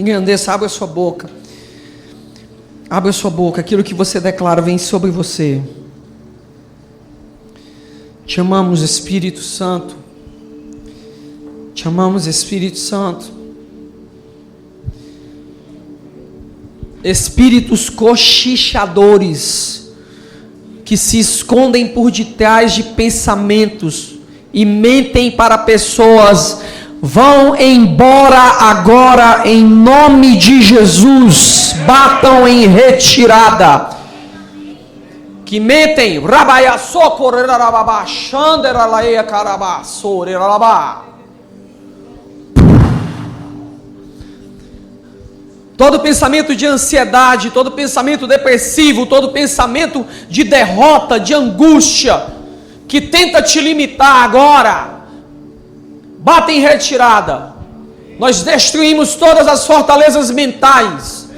Engrandeça, abra sua boca. Abra sua boca, aquilo que você declara vem sobre você. Te amamos, Espírito Santo. Te amamos, Espírito Santo. Espíritos cochichadores que se escondem por detrás de pensamentos e mentem para pessoas, vão embora agora em nome de Jesus. Batam em retirada. Que mentem, rabaia socorrerababa, xanderalaia carabá, sorerabá. Todo pensamento de ansiedade, todo pensamento depressivo, todo pensamento de derrota, de angústia, que tenta te limitar agora, bate em retirada. Nós destruímos todas as fortalezas mentais,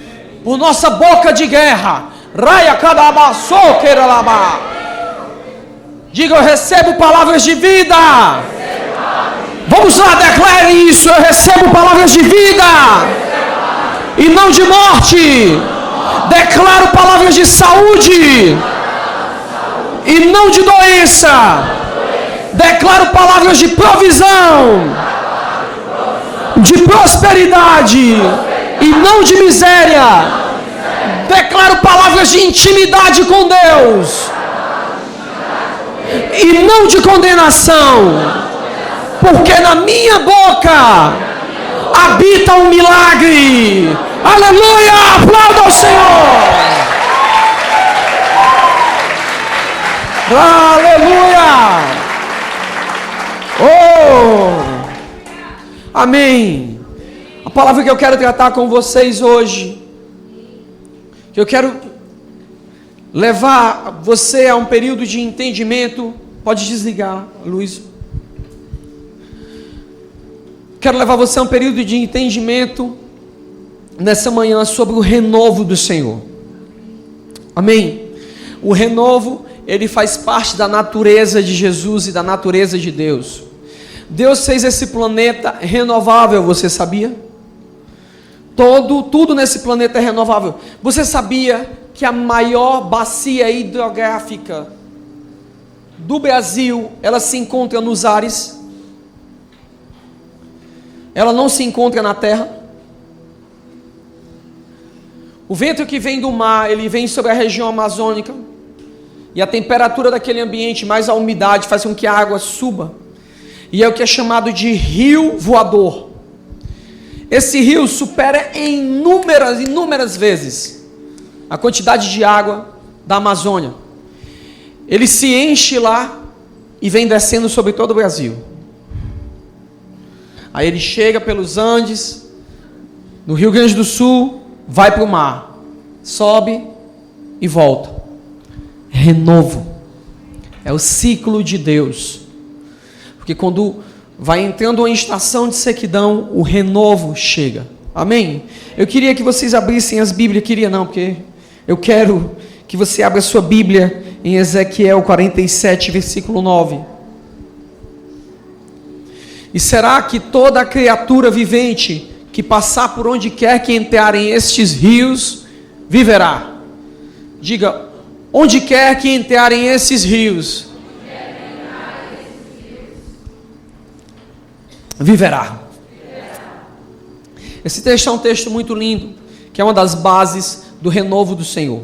por nossa boca de guerra. Raia cadabá, soqueralabá. Diga: eu recebo palavras de vida. Vamos lá, declare isso: eu recebo palavras de vida e não de morte. Declaro palavras de saúde e não de doença. Declaro palavras de provisão, de prosperidade e não de miséria. Declaro palavras de intimidade com Deus e não de condenação, porque na minha boca habita um milagre. Aleluia! Aplauda ao Senhor! Aleluia! Oh! Amém! A palavra que eu quero tratar com vocês hoje, que eu quero levar você a um período de entendimento. Pode desligar, Luiz. Quero levar você a um período de entendimento nessa manhã sobre o renovo do Senhor. Amém? O renovo, ele faz parte da natureza de Jesus e da natureza de Deus. Deus fez esse planeta renovável, você sabia? Tudo nesse planeta é renovável. Você sabia que a maior bacia hidrográfica do Brasil, ela se encontra nos ares? Ela não se encontra na terra. O vento que vem do mar, ele vem sobre a região amazônica, e a temperatura daquele ambiente, mais a umidade, faz com que a água suba, e é o que é chamado de rio voador. Esse rio supera em inúmeras vezes a quantidade de água da Amazônia. Ele se enche lá e vem descendo sobre todo o Brasil. Aí ele chega pelos Andes, no Rio Grande do Sul, vai para o mar, sobe e volta. Renovo. É o ciclo de Deus. Porque quando vai entrando uma estação de sequidão, o renovo chega. Amém? Eu queria que vocês abrissem as Bíblias. Queria não, porque eu quero que você abra a sua Bíblia em Ezequiel 47, versículo 9. E será que toda criatura vivente que passar por onde quer que entrarem estes rios, viverá? Diga: onde quer que entrarem esses rios, viverá. Esse texto é um texto muito lindo, que é uma das bases do renovo do Senhor.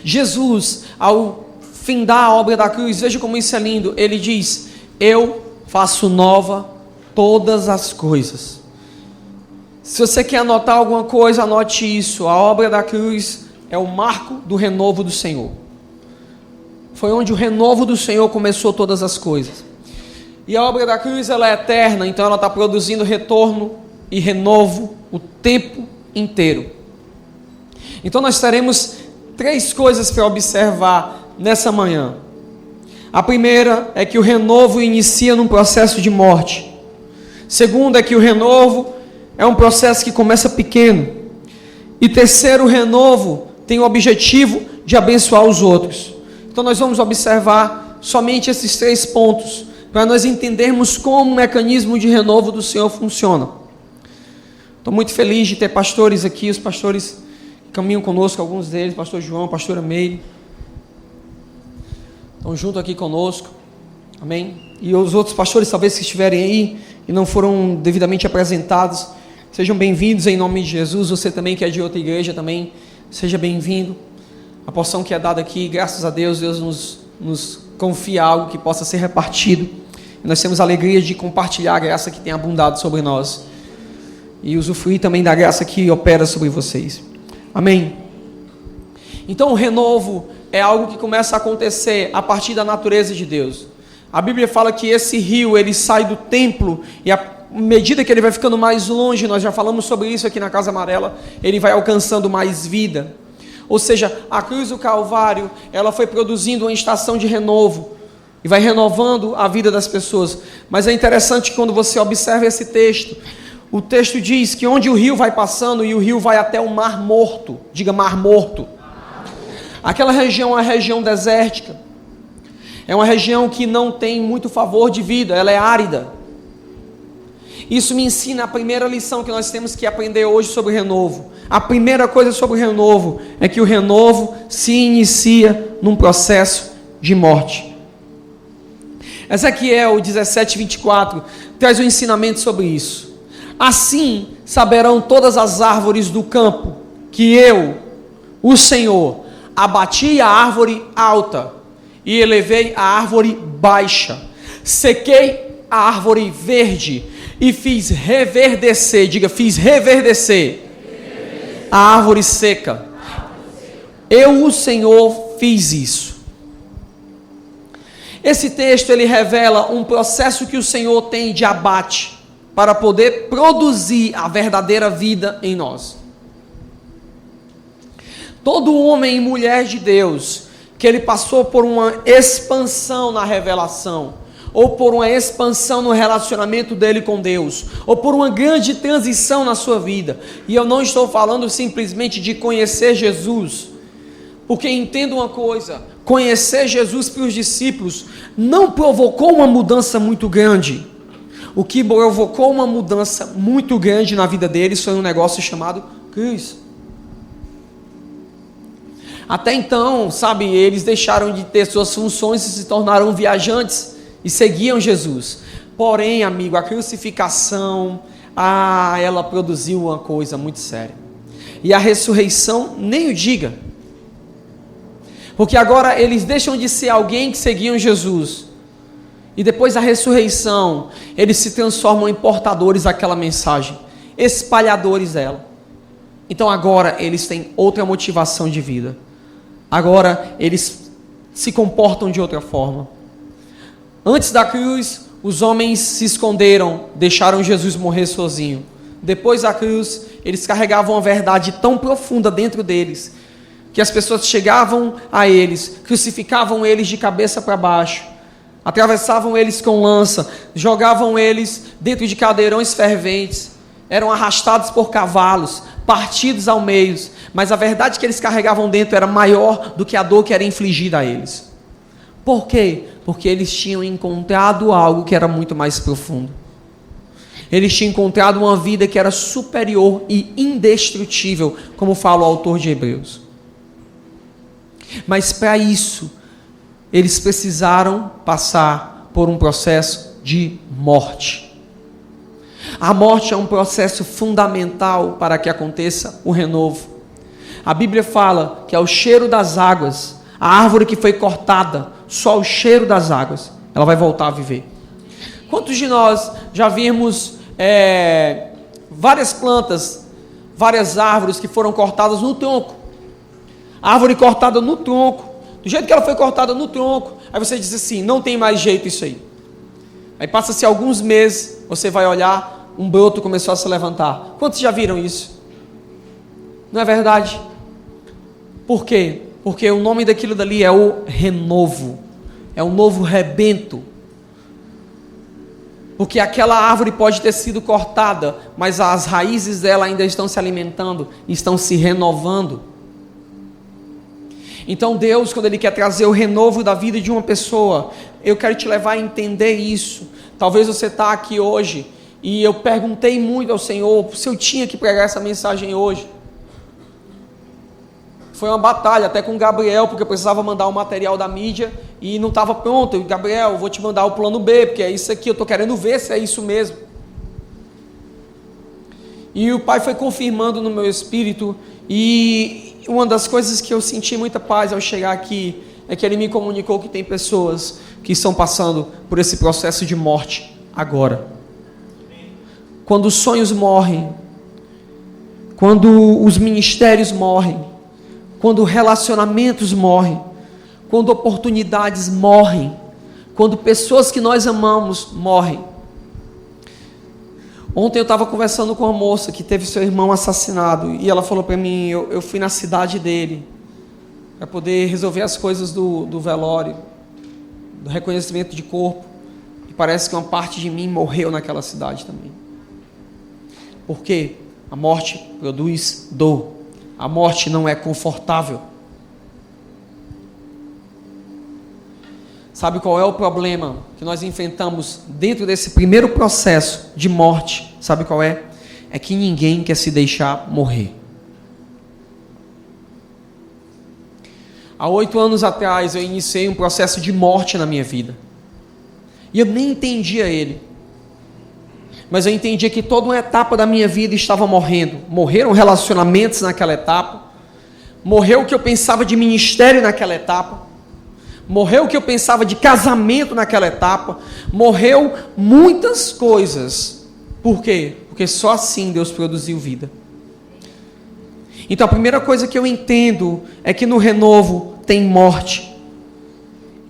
Jesus, ao findar a obra da cruz, veja como isso é lindo, ele diz: eu faço nova todas as coisas. Se você quer anotar alguma coisa, anote isso. A obra da cruz é o marco do renovo do Senhor. Foi onde o renovo do Senhor começou todas as coisas. E a obra da cruz, ela é eterna, então ela está produzindo retorno e renovo o tempo inteiro. Então nós teremos 3 coisas para observar nessa manhã. A primeira é que o renovo inicia num processo de morte. Segunda é que o renovo é um processo que começa pequeno. E terceiro, o renovo tem o objetivo de abençoar os outros. Então nós vamos observar somente esses 3 pontos, para nós entendermos como o mecanismo de renovo do Senhor funciona. Estou muito feliz de ter pastores aqui, os pastores que caminham conosco, alguns deles, pastor João, pastora Meire, estão junto aqui conosco, amém? E os outros pastores, talvez que estiverem aí e não foram devidamente apresentados, sejam bem-vindos em nome de Jesus. Você também que é de outra igreja também, seja bem-vindo. A porção que é dada aqui, graças a Deus, Deus nos confia algo que possa ser repartido. E nós temos a alegria de compartilhar a graça que tem abundado sobre nós e usufruir também da graça que opera sobre vocês. Amém? Então o renovo é algo que começa a acontecer a partir da natureza de Deus. A Bíblia fala que esse rio, ele sai do templo e à medida que ele vai ficando mais longe, nós já falamos sobre isso aqui na Casa Amarela, ele vai alcançando mais vida. Ou seja, a cruz do Calvário, ela foi produzindo uma estação de renovo e vai renovando a vida das pessoas. Mas é interessante quando você observa esse texto. O texto diz que onde o rio vai passando, e o rio vai até o Mar Morto. Diga Mar Morto. Aquela região é uma região desértica. É uma região que não tem muito favor de vida, ela é árida. Isso me ensina a primeira lição que nós temos que aprender hoje sobre o renovo. A primeira coisa sobre o renovo é que o renovo se inicia num processo de morte. Ezequiel 17:24 traz um ensinamento sobre isso. Assim saberão todas as árvores do campo que eu, o Senhor, abati a árvore alta e elevei a árvore baixa, sequei a árvore verde e fiz reverdecer, diga, fiz reverdecer a árvore seca. Eu, o Senhor, fiz isso. Esse texto, ele revela um processo que o Senhor tem de abate, para poder produzir a verdadeira vida em nós. Todo homem e mulher de Deus, que ele passou por uma expansão na revelação, ou por uma expansão no relacionamento dele com Deus, ou por uma grande transição na sua vida, e eu não estou falando simplesmente de conhecer Jesus, porque entenda uma coisa, conhecer Jesus para os discípulos não provocou uma mudança muito grande. O que provocou uma mudança muito grande na vida deles foi um negócio chamado cruz. Até então, sabe, eles deixaram de ter suas funções e se tornaram viajantes e seguiam Jesus. Porém, amigo, a crucificação, ela produziu uma coisa muito séria. E a ressurreição, nem o diga. Porque agora eles deixam de ser alguém que seguiam Jesus. E depois da ressurreição, eles se transformam em portadores daquela mensagem, espalhadores dela. Então agora eles têm outra motivação de vida. Agora eles se comportam de outra forma. Antes da cruz, os homens se esconderam, deixaram Jesus morrer sozinho. Depois da cruz, eles carregavam uma verdade tão profunda dentro deles, que as pessoas chegavam a eles, crucificavam eles de cabeça para baixo, atravessavam eles com lança, jogavam eles dentro de caldeirões ferventes, eram arrastados por cavalos, partidos ao meio, mas a verdade que eles carregavam dentro era maior do que a dor que era infligida a eles. Por quê? Porque eles tinham encontrado algo que era muito mais profundo. Eles tinham encontrado uma vida que era superior e indestrutível, como fala o autor de Hebreus. Mas para isso, eles precisaram passar por um processo de morte. A morte é um processo fundamental para que aconteça o renovo. A Bíblia fala que é o cheiro das águas, a árvore que foi cortada, só o cheiro das águas, ela vai voltar a viver. Quantos de nós já vimos várias plantas, várias árvores que foram cortadas no tronco? A árvore cortada no tronco, do jeito que ela foi cortada no tronco, aí você diz assim, não tem mais jeito isso aí. Aí passa-se alguns meses, você vai olhar, um broto começou a se levantar. Quantos já viram isso? Não é verdade? Por quê? Porque o nome daquilo dali é o renovo, é um novo rebento. Porque aquela árvore pode ter sido cortada, mas as raízes dela ainda estão se alimentando, estão se renovando. Então Deus, quando Ele quer trazer o renovo da vida de uma pessoa, eu quero te levar a entender isso. Talvez você está aqui hoje E eu perguntei muito ao Senhor se eu tinha que pregar essa mensagem hoje. Foi uma batalha até com o Gabriel, porque eu precisava mandar o material da mídia e não estava pronto. Eu, Gabriel, eu vou te mandar o plano B, porque é isso aqui, eu estou querendo ver se é isso mesmo. E o Pai foi confirmando no meu espírito, e uma das coisas que eu senti muita paz ao chegar aqui, é que Ele me comunicou que tem pessoas que estão passando por esse processo de morte agora. Quando os sonhos morrem, quando os ministérios morrem, quando relacionamentos morrem, quando oportunidades morrem, quando pessoas que nós amamos morrem. Ontem eu estava conversando com uma moça que teve seu irmão assassinado, e ela falou para mim, eu fui na cidade dele, para poder resolver as coisas do velório, do reconhecimento de corpo, e parece que uma parte de mim morreu naquela cidade também. Por quê? A morte produz dor. A morte não é confortável. Sabe qual é o problema que nós enfrentamos dentro desse primeiro processo de morte? Sabe qual é? É que ninguém quer se deixar morrer. Há 8 anos atrás eu iniciei um processo de morte na minha vida. E eu nem entendia ele. Mas eu entendia que toda uma etapa da minha vida estava morrendo. Morreram relacionamentos naquela etapa. Morreu o que eu pensava de ministério naquela etapa. Morreu o que eu pensava de casamento naquela etapa. Morreu muitas coisas. Por quê? Porque só assim Deus produziu vida. Então a primeira coisa que eu entendo é que no renovo tem morte.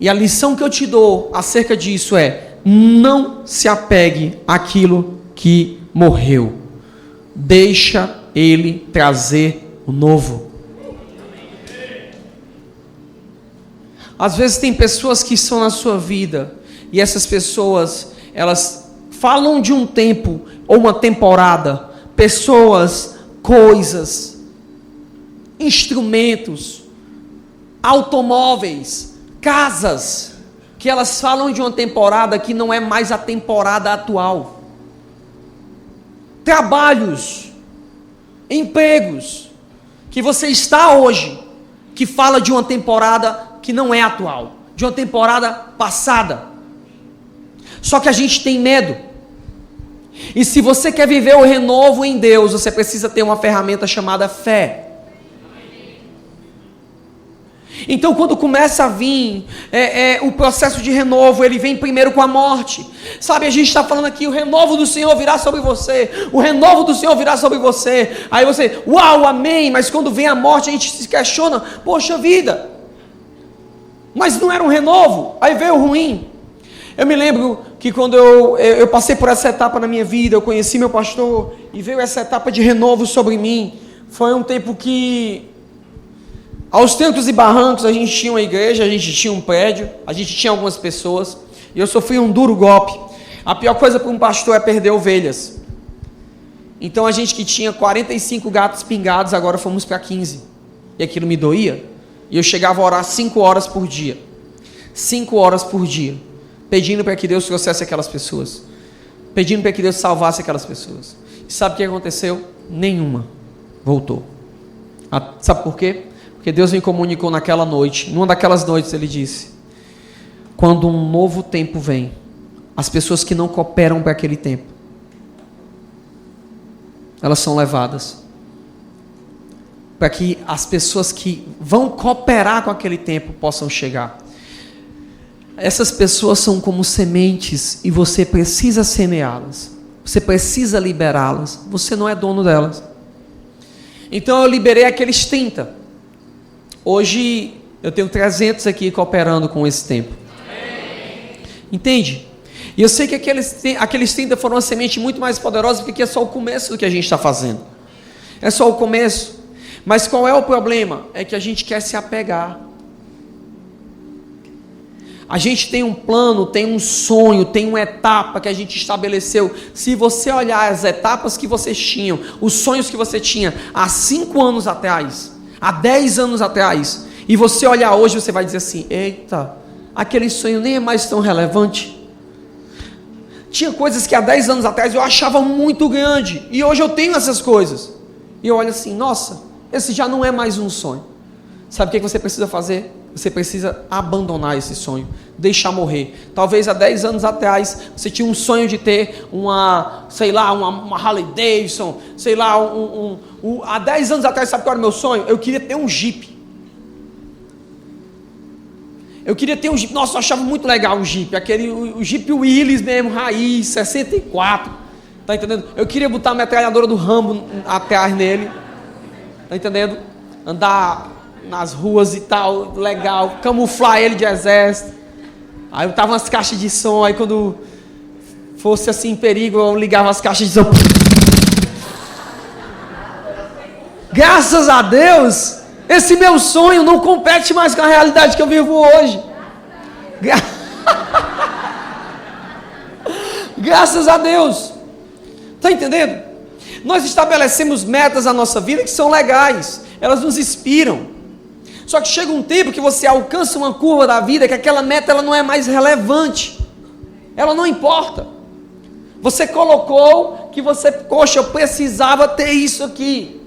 E a lição que eu te dou acerca disso é: não se apegue àquilo que morreu. Deixa Ele trazer o novo. Às vezes tem pessoas que estão na sua vida, e essas pessoas, elas falam de um tempo, ou uma temporada, pessoas, coisas, instrumentos, automóveis, casas, que elas falam de uma temporada que não é mais a temporada atual. Trabalhos, empregos, que você está hoje, que fala de uma temporada que não é atual, de uma temporada passada. Só que a gente tem medo. E se você quer viver o renovo em Deus, você precisa ter uma ferramenta chamada fé. Então quando começa a vir o processo de renovo, ele vem primeiro com a morte. Sabe, a gente está falando aqui, o renovo do Senhor virá sobre você, o renovo do Senhor virá sobre você. Aí você, uau, amém, mas quando vem a morte a gente se questiona, poxa vida, mas não era um renovo, aí veio o ruim. Eu me lembro que quando eu passei por essa etapa na minha vida, eu conheci meu pastor, e veio essa etapa de renovo sobre mim. Foi um tempo que, aos trancos e barrancos, a gente tinha uma igreja, a gente tinha um prédio, a gente tinha algumas pessoas, e eu sofri um duro golpe. A pior coisa para um pastor é perder ovelhas. Então a gente que tinha 45 gatos pingados, agora fomos para 15. E aquilo me doía. E eu chegava a orar 5 horas por dia. 5 horas por dia. Pedindo para que Deus trouxesse aquelas pessoas. Pedindo para que Deus salvasse aquelas pessoas. E sabe o que aconteceu? Nenhuma voltou. Sabe por quê? Porque Deus me comunicou naquela noite, numa daquelas noites Ele disse: quando um novo tempo vem, as pessoas que não cooperam para aquele tempo, elas são levadas, para que as pessoas que vão cooperar com aquele tempo possam chegar. Essas pessoas são como sementes, e você precisa semeá-las, você precisa liberá-las, você não é dono delas. Então eu liberei aqueles 30. Hoje eu tenho 300 aqui cooperando com esse tempo. Entende? E eu sei que aqueles 30 foram uma semente muito mais poderosa, porque aqui é só o começo do que a gente está fazendo. É só o começo. Mas qual é o problema? É que a gente quer se apegar. A gente tem um plano, tem um sonho, tem uma etapa que a gente estabeleceu. Se você olhar as etapas que vocês tinham, os sonhos que você tinha há 5 anos atrás, há 10 anos atrás, e você olhar hoje, você vai dizer assim: eita, aquele sonho nem é mais tão relevante. tinha coisas que há 10 anos atrás eu achava muito grande, e hoje eu tenho essas coisas, e eu olho assim, nossa, esse já não é mais um sonho. Sabe o que você precisa fazer? Você precisa abandonar esse sonho, deixar morrer. Talvez há 10 anos atrás você tinha um sonho de ter uma Harley Davidson, há 10 anos atrás, sabe qual era o meu sonho? Eu queria ter um Jeep. Nossa, eu achava muito legal o Jeep, o Jeep Willys mesmo, raiz, 64, tá entendendo? Eu queria botar a metralhadora do Rambo atrás nele, tá entendendo? Andar nas ruas e tal, legal, camuflar ele de exército. Aí eu tava umas caixas de som, aí quando fosse assim em perigo, eu ligava as caixas de som. Graças a Deus, esse meu sonho não compete mais com a realidade que eu vivo hoje. Graças a Deus. Está entendendo? Nós estabelecemos metas na nossa vida que são legais, elas nos inspiram. Só que chega um tempo que você alcança uma curva da vida que aquela meta ela não é mais relevante. Ela não importa. Você colocou que eu precisava ter isso aqui.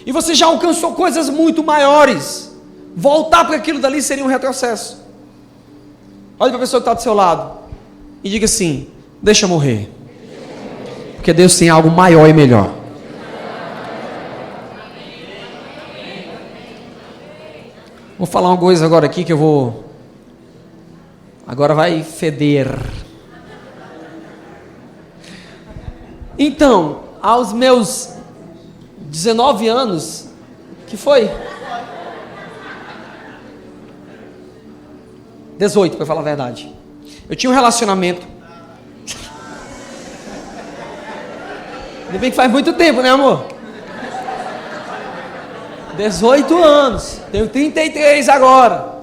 E você já alcançou coisas muito maiores. Voltar para aquilo dali seria um retrocesso. Olha para a pessoa que está do seu lado e diga assim: deixa morrer. Porque Deus tem algo maior e melhor. Vou falar uma coisa agora aqui que agora vai feder. Então, aos meus 19 anos, que foi? 18, para falar a verdade. Eu tinha um relacionamento. Ainda bem que faz muito tempo, né, amor? 18 anos. Tenho 33 agora.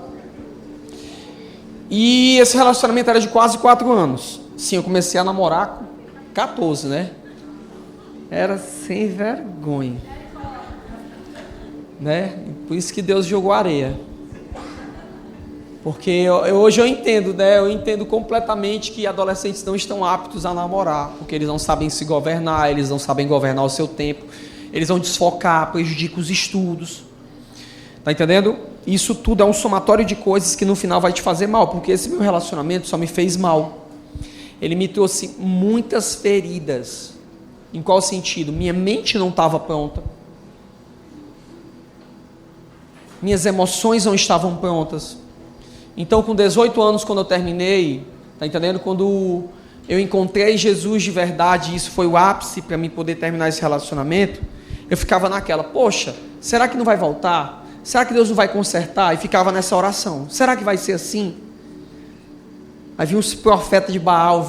E esse relacionamento era de quase 4 anos. Sim, eu comecei a namorar com 14, né? Era sem vergonha. Né? Por isso que Deus jogou areia. Porque hoje eu entendo, né? Eu entendo completamente que adolescentes não estão aptos a namorar, porque eles não sabem se governar, eles não sabem governar o seu tempo, eles vão desfocar, prejudica os estudos. Tá entendendo? Isso tudo é um somatório de coisas que no final vai te fazer mal, porque esse meu relacionamento só me fez mal. Ele me trouxe muitas feridas. Em qual sentido? Minha mente não estava pronta. Minhas emoções não estavam prontas. Então, com 18 anos, quando eu terminei, tá entendendo? Quando eu encontrei Jesus de verdade, isso foi o ápice para mim poder terminar esse relacionamento, eu ficava naquela, poxa, será que não vai voltar? Será que Deus não vai consertar? E ficava nessa oração, será que vai ser assim? Aí vinha uns profetas de Baal,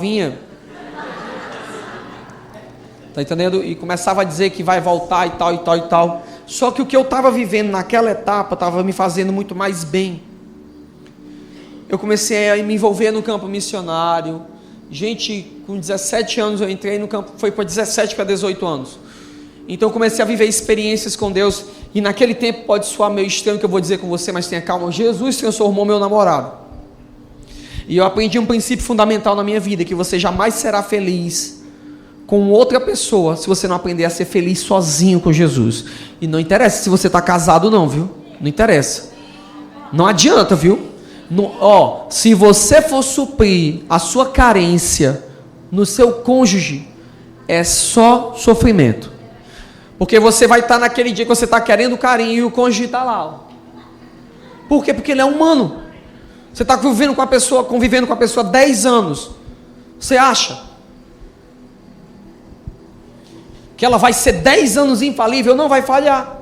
tá entendendo? E começava a dizer que vai voltar e tal, e tal, e tal. Só que o que eu estava vivendo naquela etapa estava me fazendo muito mais bem. Eu comecei a me envolver no campo missionário. Gente, com 17 anos eu entrei no campo, foi para 17 para 18 anos. Então eu comecei a viver experiências com Deus. E naquele tempo pode soar meio estranho que eu vou dizer com você, mas tenha calma. Jesus transformou meu namorado. E eu aprendi um princípio fundamental na minha vida, que você jamais será feliz com outra pessoa se você não aprender a ser feliz sozinho com Jesus. E não interessa se você está casado ou não, viu? Não interessa. Não adianta, viu? Se você for suprir a sua carência no seu cônjuge, é só sofrimento. Porque você vai estar naquele dia que você está querendo carinho e o cônjuge está lá. Por quê? Porque ele é humano. Você está convivendo com a pessoa 10 anos. Você acha que ela vai ser 10 anos infalível? Não vai falhar.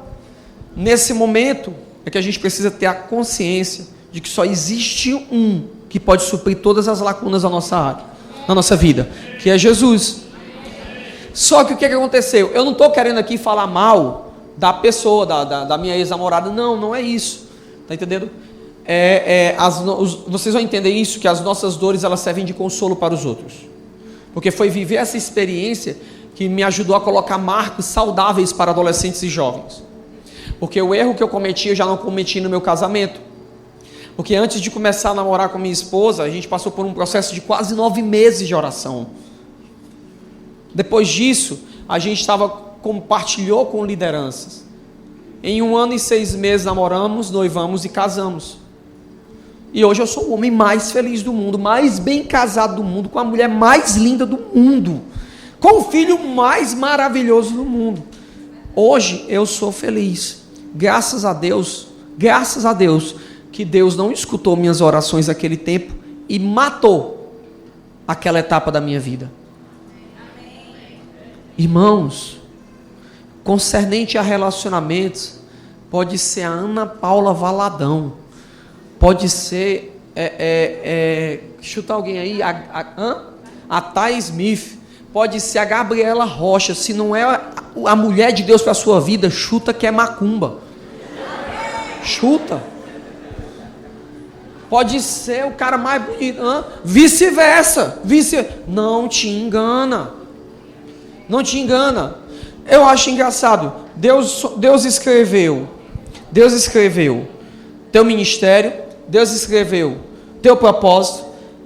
Nesse momento é que a gente precisa ter a consciência de que só existe um que pode suprir todas as lacunas da nossa área, na nossa vida, que é Jesus. Só que o que aconteceu? Eu não estou querendo aqui falar mal da pessoa, da minha ex-namorada, não é isso, tá entendendo? Vocês vão entender isso, que as nossas dores elas servem de consolo para os outros, porque foi viver essa experiência que me ajudou a colocar marcos saudáveis para adolescentes e jovens, porque o erro que eu cometi, eu já não cometi no meu casamento. Porque antes de começar a namorar com minha esposa, a gente passou por um processo de quase 9 meses de oração. Depois disso, a gente compartilhou com lideranças. Em 1 ano e 6 meses namoramos, noivamos e casamos. E hoje eu sou o homem mais feliz do mundo, mais bem casado do mundo, com a mulher mais linda do mundo, com o filho mais maravilhoso do mundo. Hoje eu sou feliz, graças a Deus, que Deus não escutou minhas orações naquele tempo e matou aquela etapa da minha vida. Irmãos, concernente a relacionamentos, pode ser a Ana Paula Valadão, pode ser, chuta alguém aí, a Thay Smith, pode ser a Gabriela Rocha. Se não é a mulher de Deus para a sua vida, chuta que é macumba. Chuta. Pode ser o cara mais bonito, vice-versa. Não te engana. Não te engana. Eu acho engraçado. Deus escreveu teu ministério, Deus escreveu teu propósito,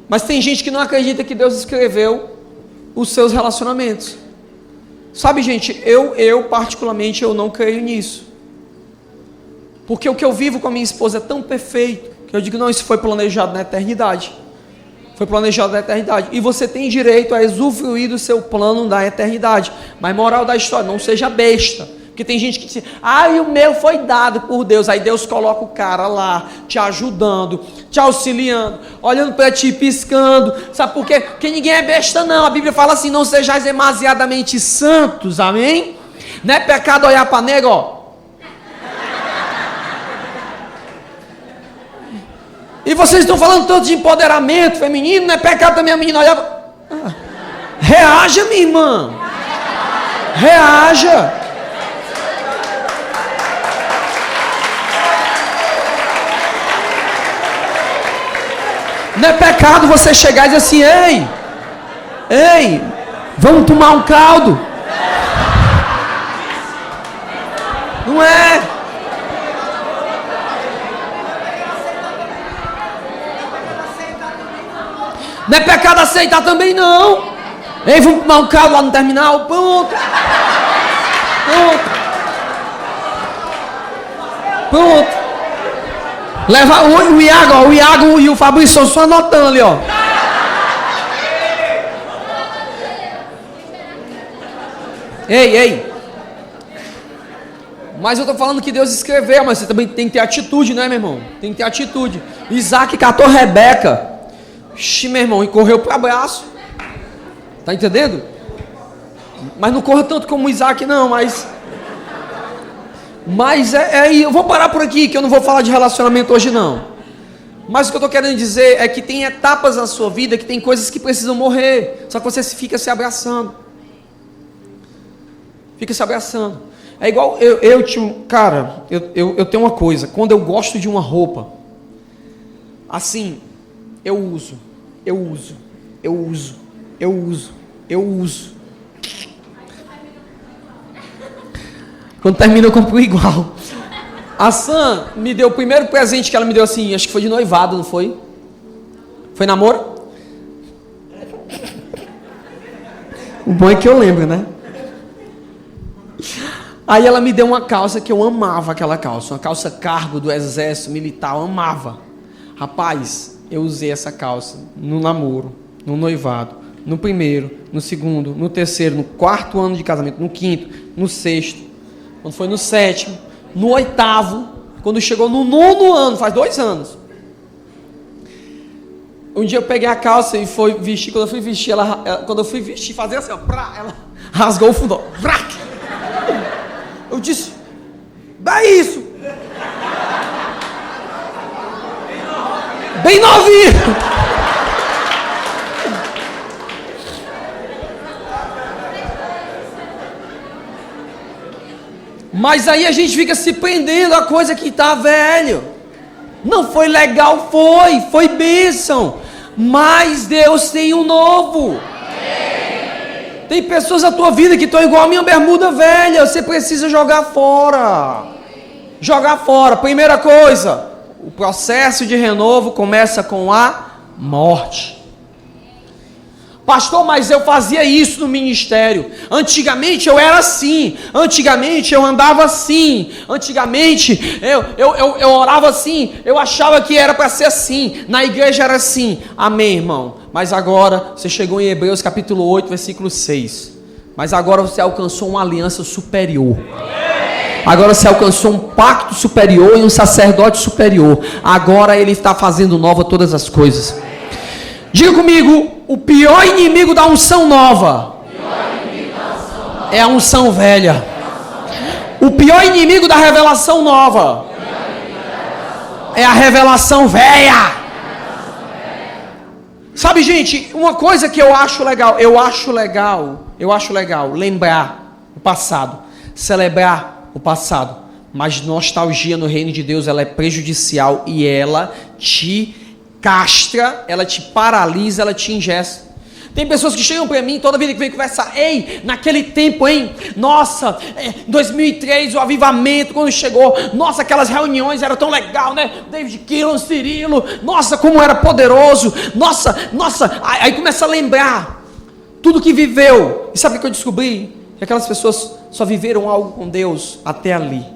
mas tem gente que não acredita que Deus escreveu os seus relacionamentos. Sabe, gente, eu particularmente eu não creio nisso. Porque o que eu vivo com a minha esposa é tão perfeito, que eu digo, não, isso foi planejado na eternidade. Foi planejado na eternidade. E você tem direito a usufruir do seu plano da eternidade. Mas moral da história, não seja besta. Porque tem gente que diz, e o meu foi dado por Deus. Aí Deus coloca o cara lá, te ajudando, te auxiliando, olhando para ti, piscando. Sabe por quê? Porque ninguém é besta não. A Bíblia fala assim, não sejais demasiadamente santos, amém? Não é pecado olhar para nego, ó. E vocês estão falando tanto de empoderamento feminino, não é pecado também a menina olhar. Reaja, minha irmã. Reaja. Não é pecado você chegar e dizer assim, ei, vamos tomar um caldo. Não é. Não é pecado aceitar também não. Ei, vamos tomar um caldo lá no terminal. Pronto. Leva o Iago e o Fabrício estão só anotando ali, ó. Ei. Mas eu estou falando que Deus escreveu, mas você também tem que ter atitude, né, meu irmão? Tem que ter atitude. Isaac catou Rebeca. Meu irmão, e correu para o abraço. Tá entendendo? Mas não corra tanto como Isaac, não, mas eu vou parar por aqui, que eu não vou falar de relacionamento hoje, não. Mas o que eu estou querendo dizer é que tem etapas na sua vida, que tem coisas que precisam morrer, só que você fica se abraçando. Fica se abraçando. É igual, eu tenho uma coisa, quando eu gosto de uma roupa, assim, eu uso. Quando termina eu compro igual. A Sam me deu o primeiro presente que ela me deu assim, acho que foi de noivado, não foi? Foi namoro? O bom é que eu lembro, né? Aí ela me deu uma calça que eu amava, aquela calça, uma calça cargo do exército militar, eu amava. Rapaz, eu usei essa calça no namoro, no noivado, no primeiro, no segundo, no terceiro, no 4º ano de casamento, no 5º, no 6º, quando foi no 7º, no 8º, quando chegou no 9º ano, faz 2 anos. Um dia eu peguei a calça e fui vestir, quando eu fui vestir, fazer assim, ó, ela rasgou o fundo, ó, eu disse, dá isso. Bem novinho. Mas aí a gente fica se prendendo a coisa que está velho. Não foi legal, foi bênção. Mas Deus tem um novo. Tem pessoas na tua vida que estão igual a minha bermuda velha. Você precisa jogar fora. Jogar fora. Primeira coisa, O processo de renovo começa com a morte. Pastor, mas eu fazia isso no ministério. Antigamente eu era assim. Antigamente eu andava assim. Antigamente eu orava assim. Eu achava que era para ser assim. Na igreja era assim. Amém, irmão. Mas agora você chegou em Hebreus capítulo 8, versículo 6. Mas agora você alcançou uma aliança superior. Agora você alcançou um pacto superior e um sacerdote superior. Agora ele está fazendo nova todas as coisas. Diga comigo, o pior inimigo da unção nova é a unção velha. O pior inimigo da revelação nova é a revelação velha. Sabe, gente, uma coisa que eu acho legal lembrar o passado, celebrar o passado, mas nostalgia no reino de Deus, ela é prejudicial e ela te castra, ela te paralisa, ela te engessa. Tem pessoas que chegam para mim toda vida que vem conversar, ei, naquele tempo, hein, nossa, 2003, o avivamento quando chegou, nossa, aquelas reuniões eram tão legal, né, David Keelan, Cirilo, nossa, como era poderoso, nossa, aí começa a lembrar tudo que viveu, e sabe o que eu descobri? Que aquelas pessoas só viveram algo com Deus até ali,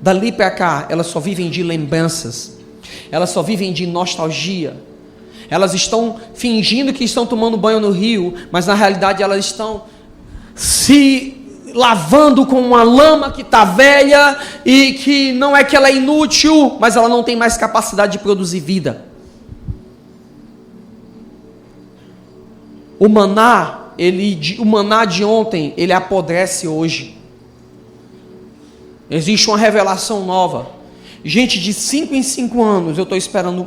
dali para cá, elas só vivem de lembranças, elas só vivem de nostalgia. Elas estão fingindo que estão tomando banho no rio, mas na realidade elas estão se lavando com uma lama que está velha e que não é que ela é inútil, mas ela não tem mais capacidade de produzir vida. O maná de ontem, ele apodrece hoje. Existe uma revelação nova. Gente, de 5 em 5 anos eu estou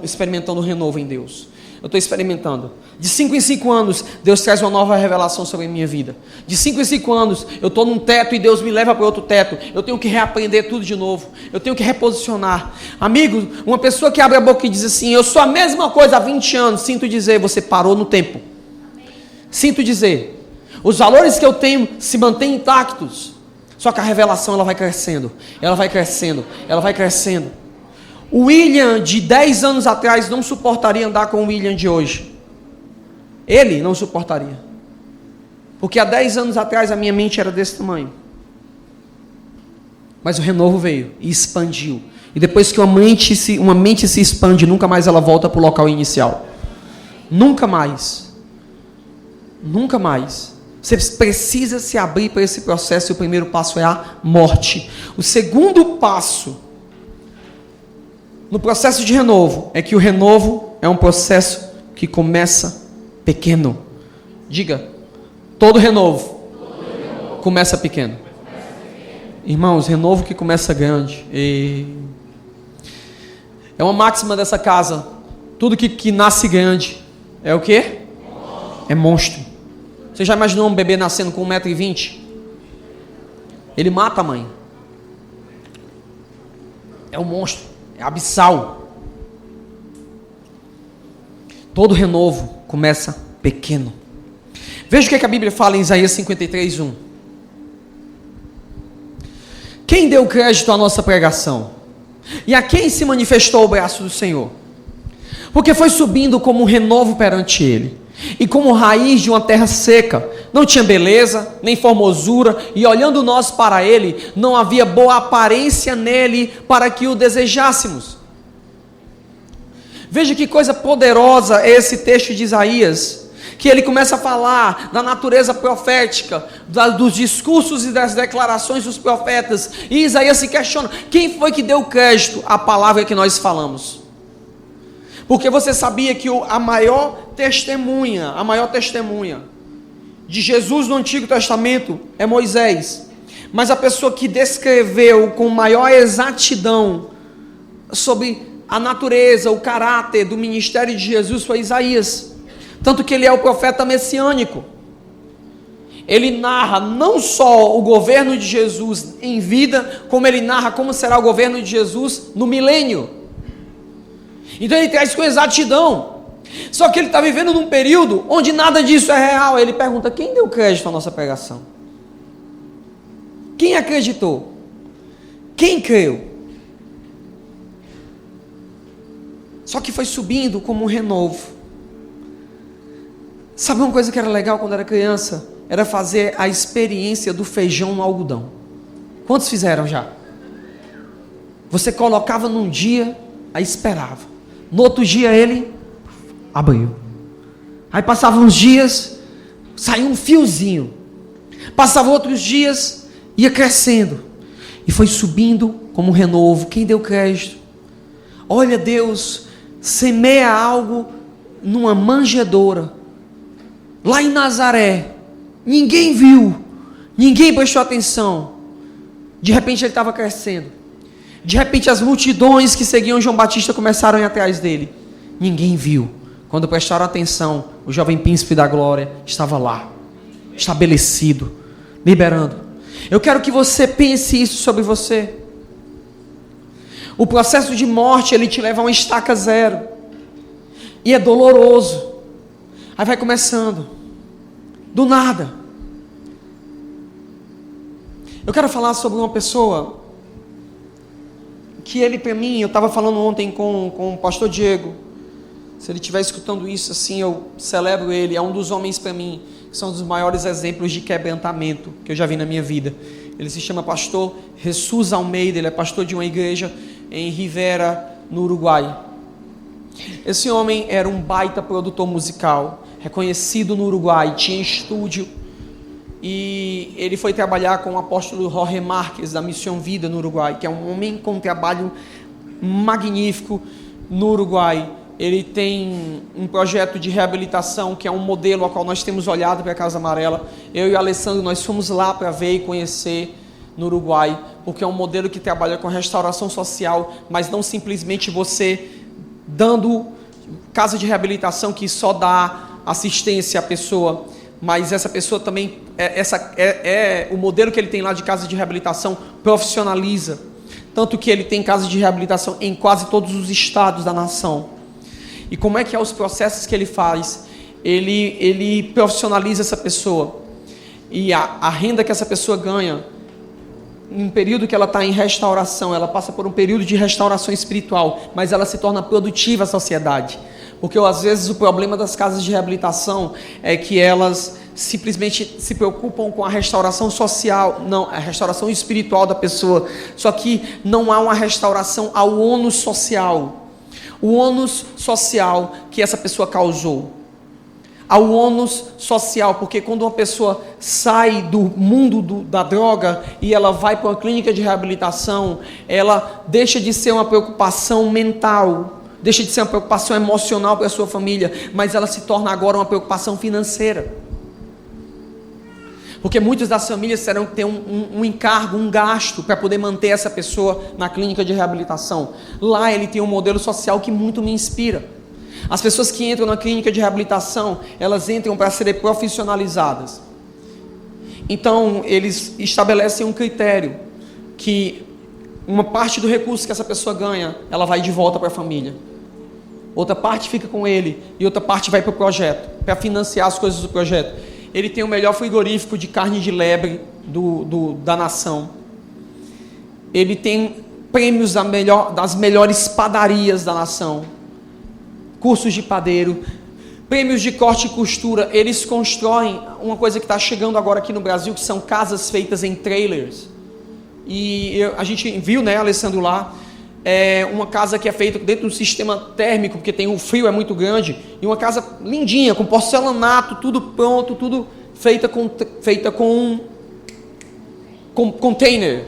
experimentando o renovo em Deus. Eu estou experimentando. De 5 em 5 anos, Deus traz uma nova revelação sobre a minha vida. De 5 em 5 anos, eu estou num teto e Deus me leva para outro teto. Eu tenho que reaprender tudo de novo. Eu tenho que reposicionar. Amigo, uma pessoa que abre a boca e diz assim, eu sou a mesma coisa há 20 anos. Sinto dizer, você parou no tempo. Sinto dizer, os valores que eu tenho se mantêm intactos. Só que a revelação ela vai crescendo. Ela vai crescendo. Ela vai crescendo. O William de 10 anos atrás não suportaria andar com o William de hoje. Ele não suportaria. Porque há 10 anos atrás a minha mente era desse tamanho. Mas o renovo veio e expandiu. E depois que uma mente se expande, nunca mais ela volta para o local inicial. Nunca mais. Nunca mais. Você precisa se abrir para esse processo e o primeiro passo é a morte. O segundo passo no processo de renovo, é que o renovo é um processo que começa pequeno. Diga, todo renovo começa pequeno. Irmãos, renovo que começa grande. É uma máxima dessa casa. Tudo que nasce grande é o quê? É monstro. Você já imaginou um bebê nascendo com 1,20 m? Ele mata a mãe. É um monstro. É abissal. Todo renovo começa pequeno. Veja o que a Bíblia fala em Isaías 53:1. Quem deu crédito à nossa pregação? E a quem se manifestou o braço do Senhor? Porque foi subindo como um renovo perante ele, e como raiz de uma terra seca, não tinha beleza, nem formosura, e olhando nós para ele, não havia boa aparência nele, para que o desejássemos. Veja que coisa poderosa é esse texto de Isaías, que ele começa a falar da natureza profética, dos discursos e das declarações dos profetas, e Isaías se questiona, quem foi que deu crédito à palavra que nós falamos? Porque você sabia que a maior testemunha de Jesus no Antigo Testamento é Moisés. Mas a pessoa que descreveu com maior exatidão sobre a natureza, o caráter do ministério de Jesus foi Isaías. Tanto que ele é o profeta messiânico. Ele narra não só o governo de Jesus em vida, como ele narra como será o governo de Jesus no milênio. Então ele traz com exatidão. Só que ele está vivendo num período onde nada disso é real. Ele pergunta, quem deu crédito à nossa pregação? Quem acreditou? Quem creu? Só que foi subindo como um renovo. Sabe uma coisa que era legal quando era criança? Era fazer a experiência do feijão no algodão. Quantos fizeram já? Você colocava num dia, aí esperava. No outro dia ele abriu. Aí passavam uns dias, saiu um fiozinho. Passavam outros dias, ia crescendo. E foi subindo como um renovo. Quem deu crédito? Olha, Deus semeia algo numa manjedoura. Lá em Nazaré. Ninguém viu. Ninguém prestou atenção. De repente ele estava crescendo. De repente as multidões que seguiam João Batista começaram a ir atrás dele. Ninguém viu. Quando prestaram atenção, o jovem príncipe da glória estava lá, estabelecido, liberando. Eu quero que você pense isso sobre você. O processo de morte, ele te leva a uma estaca zero. E é doloroso. Aí vai começando. Do nada. Eu quero falar sobre uma pessoa que ele, para mim, eu estava falando ontem com o pastor Diego. Se ele estiver escutando isso assim, eu celebro ele. É um dos homens para mim, que são um dos maiores exemplos de quebrantamento que eu já vi na minha vida. Ele se chama pastor Jesus Almeida. Ele é pastor de uma igreja em Rivera, no Uruguai. Esse homem era um baita produtor musical, reconhecido no Uruguai, tinha estúdio. E ele foi trabalhar com o apóstolo Jorge Marques, da Missão Vida no Uruguai, que é um homem com um trabalho magnífico no Uruguai. Ele tem um projeto de reabilitação, que é um modelo ao qual nós temos olhado para a Casa Amarela. Eu e o Alessandro, nós fomos lá para ver e conhecer no Uruguai, porque é um modelo que trabalha com restauração social, mas não simplesmente você dando casa de reabilitação que só dá assistência à pessoa, mas essa pessoa também, o modelo que ele tem lá de casa de reabilitação profissionaliza, tanto que ele tem casa de reabilitação em quase todos os estados da nação. E como é que é os processos que ele faz? Ele profissionaliza essa pessoa, e a renda que essa pessoa ganha, em período que ela está em restauração, ela passa por um período de restauração espiritual, mas ela se torna produtiva à sociedade. Porque às vezes o problema das casas de reabilitação é que elas simplesmente se preocupam com a restauração social, não, a restauração espiritual da pessoa, só que não há uma restauração ao ônus social, o ônus social que essa pessoa causou, ao ônus social, porque quando uma pessoa sai do mundo da droga e ela vai para uma clínica de reabilitação, ela deixa de ser uma preocupação mental, deixa de ser uma preocupação emocional para a sua família, mas ela se torna agora uma preocupação financeira. Porque muitas das famílias terão que ter um encargo, um gasto para poder manter essa pessoa na clínica de reabilitação. Lá ele tem um modelo social que muito me inspira. As pessoas que entram na clínica de reabilitação, elas entram para serem profissionalizadas. Então, eles estabelecem um critério, que uma parte do recurso que essa pessoa ganha, ela vai de volta para a família. Outra parte fica com ele, e outra parte vai para o projeto, para financiar as coisas do projeto. Ele tem o melhor frigorífico de carne de lebre da nação. Ele tem prêmios das melhores padarias da nação. Cursos de padeiro, prêmios de corte e costura. Eles constroem uma coisa que está chegando agora aqui no Brasil, que são casas feitas em trailers. E a gente viu, né, Alessandro, lá, uma casa que é feita dentro do sistema térmico, porque o frio é muito grande, e uma casa lindinha, com porcelanato, tudo pronto, tudo feita com container.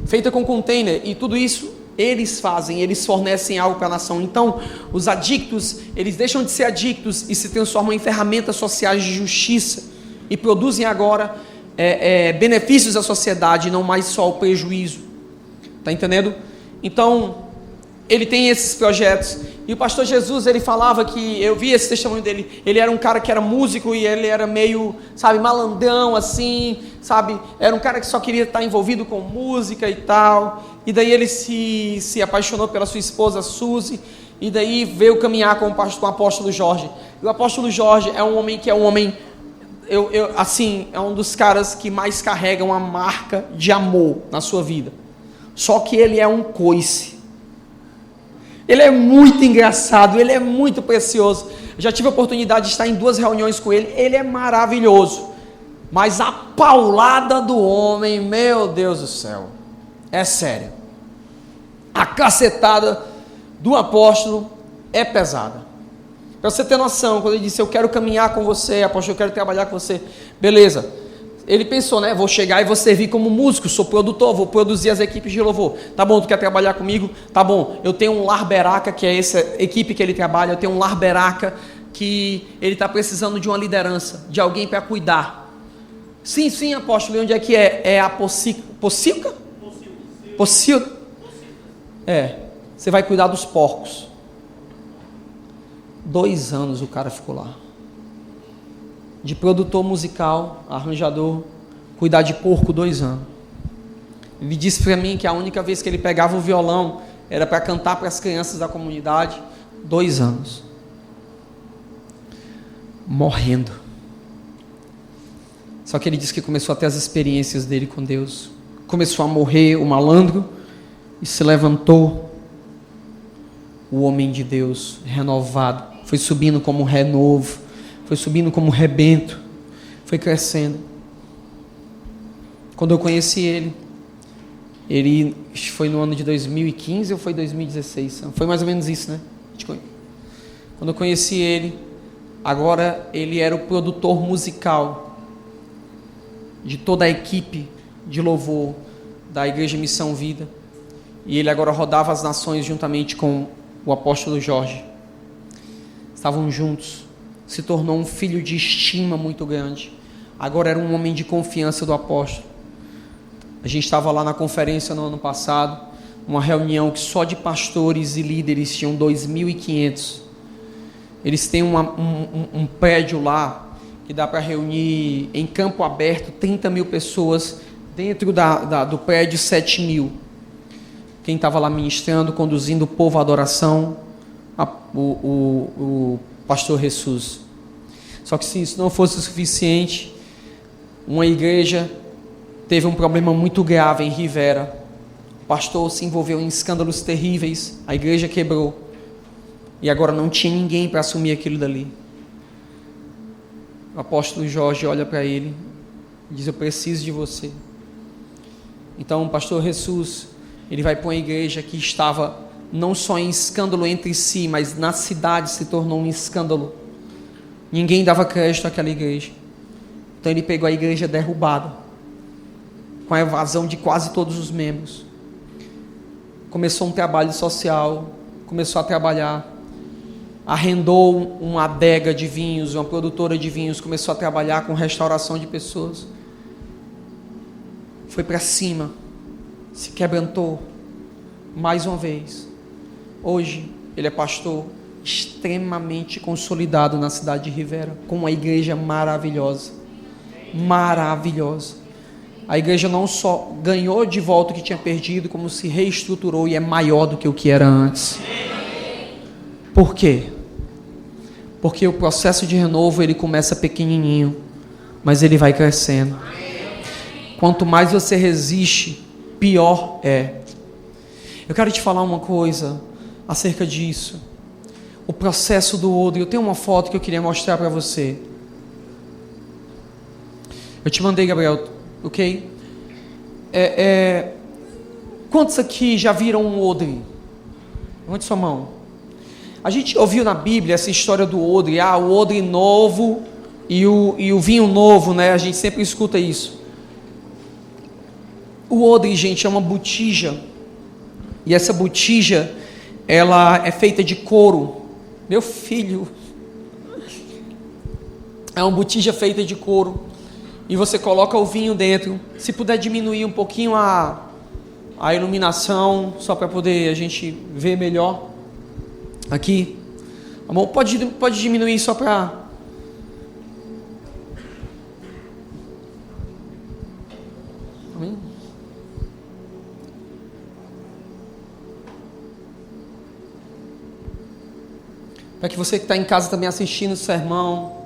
Feita com container, e tudo isso eles fazem, eles fornecem algo para a nação. Então, os adictos, eles deixam de ser adictos e se transformam em ferramentas sociais de justiça e produzem agora benefícios à sociedade, não mais só o prejuízo. Está entendendo? Então, ele tem esses projetos. E o pastor Jesus, ele falava que, eu vi esse testemunho dele, ele era um cara que era músico e ele era meio, sabe, malandrão assim, sabe, era um cara que só queria estar envolvido com música e tal, e daí ele se apaixonou pela sua esposa Suzy, e daí veio caminhar com o apóstolo Jorge. E o apóstolo Jorge é um homem que é um homem, assim, é um dos caras que mais carrega uma marca de amor na sua vida, só que ele é um coice. Ele é muito engraçado, ele é muito precioso. Eu já tive a oportunidade de estar em 2 reuniões com ele, ele é maravilhoso. Mas a paulada do homem, meu Deus do céu, é sério. A cacetada do apóstolo é pesada. Para você ter noção, quando ele disse, eu quero caminhar com você, apóstolo, eu quero trabalhar com você, beleza. Ele pensou, né, vou chegar e vou servir como músico, sou produtor, vou produzir as equipes de louvor. Tá bom, tu quer trabalhar comigo? Tá bom, eu tenho um Lar Beraca, que é essa equipe que ele trabalha, eu tenho um Lar Beraca, que ele está precisando de uma liderança, de alguém para cuidar. Sim, apóstolo, e onde é que é? É a Pocilca? Pocilca? É, você vai cuidar dos porcos. 2 anos o cara ficou lá. De produtor musical, arranjador, cuidar de porco 2 anos. Ele disse para mim que a única vez que ele pegava o violão era para cantar para as crianças da comunidade. 2 anos. Morrendo. Só que ele disse que começou a ter as experiências dele com Deus. Começou a morrer o malandro e se levantou o homem de Deus renovado. Foi subindo como renovo, foi subindo como rebento, foi crescendo. Quando eu conheci ele foi no ano de 2015 ou foi 2016? Foi mais ou menos isso, né? Quando eu conheci ele, agora ele era o produtor musical de toda a equipe de louvor da Igreja Missão Vida. E ele agora rodava as nações juntamente com o apóstolo Jorge. Estavam juntos. Se tornou um filho de estima muito grande. Agora era um homem de confiança do apóstolo. A gente estava lá na conferência no ano passado, uma reunião que só de pastores e líderes tinham 2.500. Eles têm um prédio lá que dá para reunir em campo aberto 30 mil pessoas, dentro do prédio 7.000. Quem estava lá ministrando, conduzindo o povo à adoração, o pastor Jesus. Só que se isso não fosse o suficiente, uma igreja teve um problema muito grave em Rivera. O pastor se envolveu em escândalos terríveis, a igreja quebrou, e agora não tinha ninguém para assumir aquilo dali. O apóstolo Jorge olha para ele e diz, eu preciso de você. Então o pastor Jesus, ele vai para uma igreja que estava não só em escândalo entre si, mas na cidade se tornou um escândalo. Ninguém dava crédito àquela igreja. Então ele pegou a igreja derrubada, com a evasão de quase todos os membros. Começou um trabalho social, começou a trabalhar, arrendou uma adega de vinhos, uma produtora de vinhos, começou a trabalhar com restauração de pessoas. Foi para cima, se quebrantou, mais uma vez. Hoje, ele é pastor extremamente consolidado na cidade de Rivera, com uma igreja maravilhosa. Maravilhosa. A igreja não só ganhou de volta o que tinha perdido, como se reestruturou e é maior do que o que era antes. Por quê? Porque o processo de renovo, ele começa pequenininho, mas ele vai crescendo. Quanto mais você resiste, pior é. Eu quero te falar uma coisa acerca disso. O processo do odre. Eu tenho uma foto que eu queria mostrar para você. Eu te mandei, Gabriel, ok? Quantos aqui já viram um odre? Levante sua mão. A gente ouviu na Bíblia essa história do odre. O odre novo e o vinho novo, né? A gente sempre escuta isso. O odre, gente, é uma botija. E essa botija, ela é feita de couro. Meu filho. É uma botija feita de couro. E você coloca o vinho dentro. Se puder diminuir um pouquinho a iluminação, só para poder a gente ver melhor. Aqui. Amor, pode diminuir só para... Amém? Para que você que está em casa também assistindo o sermão,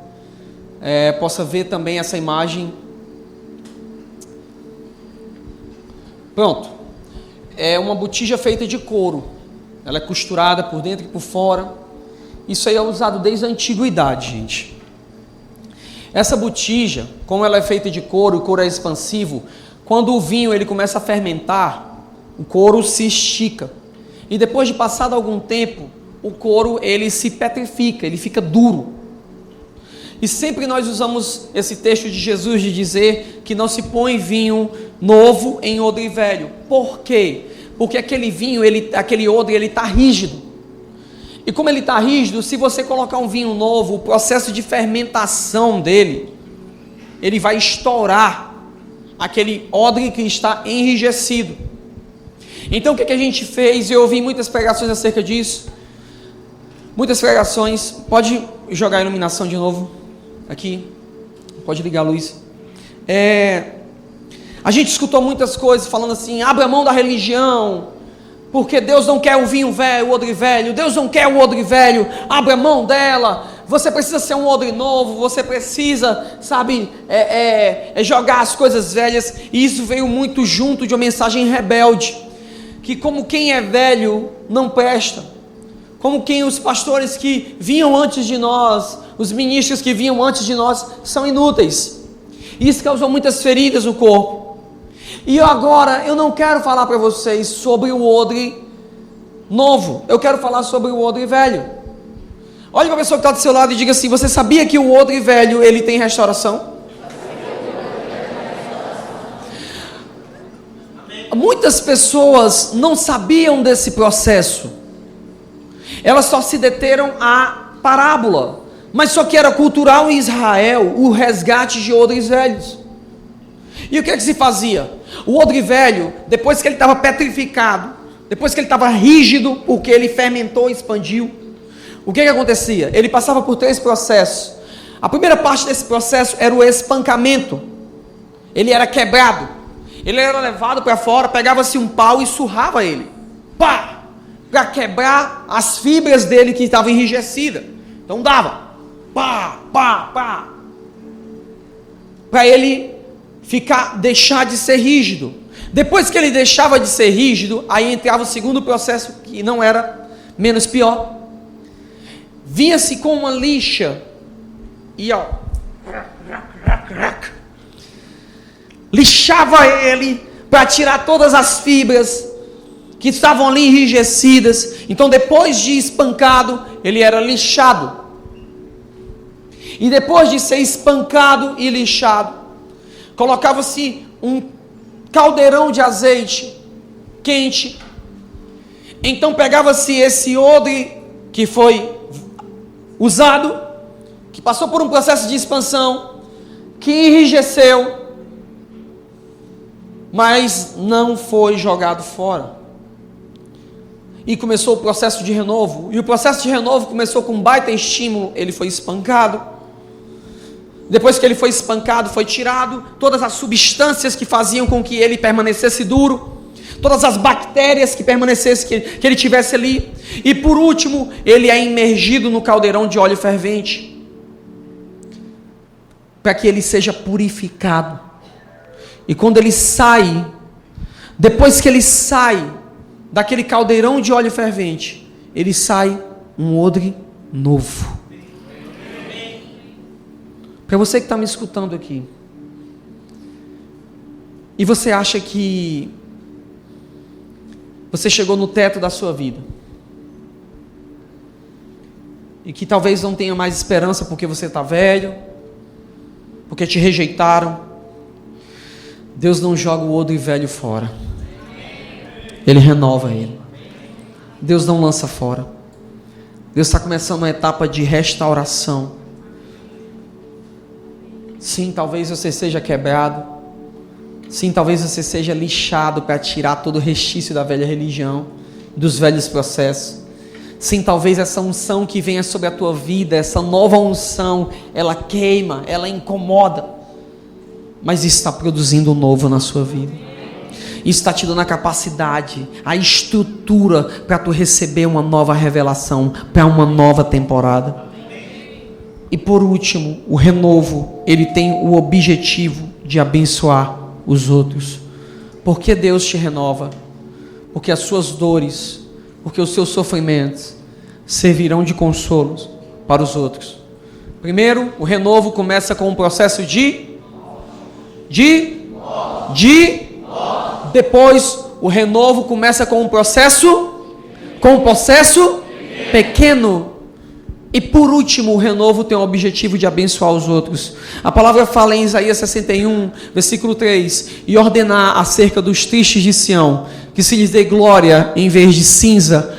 possa ver também essa imagem. Pronto. É uma botija feita de couro. ela é costurada por dentro e por fora. Isso aí é usado desde a antiguidade, gente. Essa botija, como ela é feita de couro, o couro é expansivo, quando o vinho ele começa a fermentar, o couro se estica. E depois de passado algum tempo, o couro ele se petrifica, ele fica duro. E sempre nós usamos esse texto de Jesus de dizer que não se põe vinho novo em odre velho. Por quê? Porque aquele vinho, aquele odre, ele está rígido. E como ele está rígido, se você colocar um vinho novo, o processo de fermentação dele, ele vai estourar aquele odre que está enrijecido. Então o que a gente fez? Eu ouvi muitas pregações acerca disso. Muitas pregações. Pode jogar a iluminação de novo aqui. Pode ligar a luz. A gente escutou muitas coisas falando assim: abra mão da religião, porque Deus não quer o vinho velho, o odre velho. Deus não quer o odre velho, abra mão dela. Você precisa ser um odre novo. Você precisa, jogar as coisas velhas. E isso veio muito junto de uma mensagem rebelde, que como quem é velho não presta, como quem os pastores que vinham antes de nós, os ministros que vinham antes de nós, são inúteis. Isso causou muitas feridas no corpo. E agora eu não quero falar para vocês sobre o odre novo, eu quero falar sobre o odre velho. Olhe para a pessoa que está do seu lado e diga assim: você sabia que o odre velho ele tem restauração? Muitas pessoas não sabiam desse processo. Elas só se deteram à parábola, mas só que era cultural em Israel o resgate de odres velhos. E o que é que se fazia? O odre velho, depois que ele estava petrificado, depois que ele estava rígido, porque ele fermentou e expandiu, o que acontecia? Ele passava por 3 processos. A primeira parte desse processo era o espancamento. Ele era quebrado, ele era levado para fora, pegava-se um pau e surrava ele, pá, para quebrar as fibras dele que estavam enrijecidas. Então dava, pá, pá, pá, para ele deixar de ser rígido. Depois que ele deixava de ser rígido, aí entrava o segundo processo, que não era menos pior. Vinha-se com uma lixa e lixava ele para tirar todas as fibras que estavam ali enrijecidas. Então depois de espancado, ele era lixado. E depois de ser espancado e lixado, colocava-se um caldeirão de azeite quente. Então pegava-se esse odre que foi usado, que passou por um processo de expansão, que enrijeceu, mas não foi jogado fora. E começou o processo de renovo. E o processo de renovo começou com um baita estímulo. Ele foi espancado. Depois que ele foi espancado, foi tirado todas as substâncias que faziam com que ele permanecesse duro, todas as bactérias que permanecessem, que ele tivesse ali. E por último, ele é imergido no caldeirão de óleo fervente, para que ele seja purificado. E quando ele sai, depois que ele sai daquele caldeirão de óleo fervente, ele sai um odre novo. Para você que está me escutando aqui, e você acha que você chegou no teto da sua vida, e que talvez não tenha mais esperança porque você está velho, porque te rejeitaram, Deus não joga o odre velho fora, Ele renova ele. Deus não lança fora. Deus está começando uma etapa de restauração. Sim, talvez você seja quebrado. Sim, talvez você seja lixado para tirar todo o restício da velha religião, dos velhos processos. Sim, talvez essa unção que venha sobre a tua vida, essa nova unção, ela queima, ela incomoda, mas está produzindo um novo na sua vida. Isso está te dando a capacidade, a estrutura para tu receber uma nova revelação, para uma nova temporada. E por último, o renovo, ele tem o objetivo de abençoar os outros. Por que Deus te renova? Porque as suas dores porque os seus sofrimentos servirão de consolo para os outros. Primeiro, o renovo começa com um processo depois o renovo começa com um processo pequeno. E por último, o renovo tem o objetivo de abençoar os outros. A palavra fala em Isaías 61, versículo 3: e ordenar acerca dos tristes de Sião, que se lhes dê glória em vez de cinza,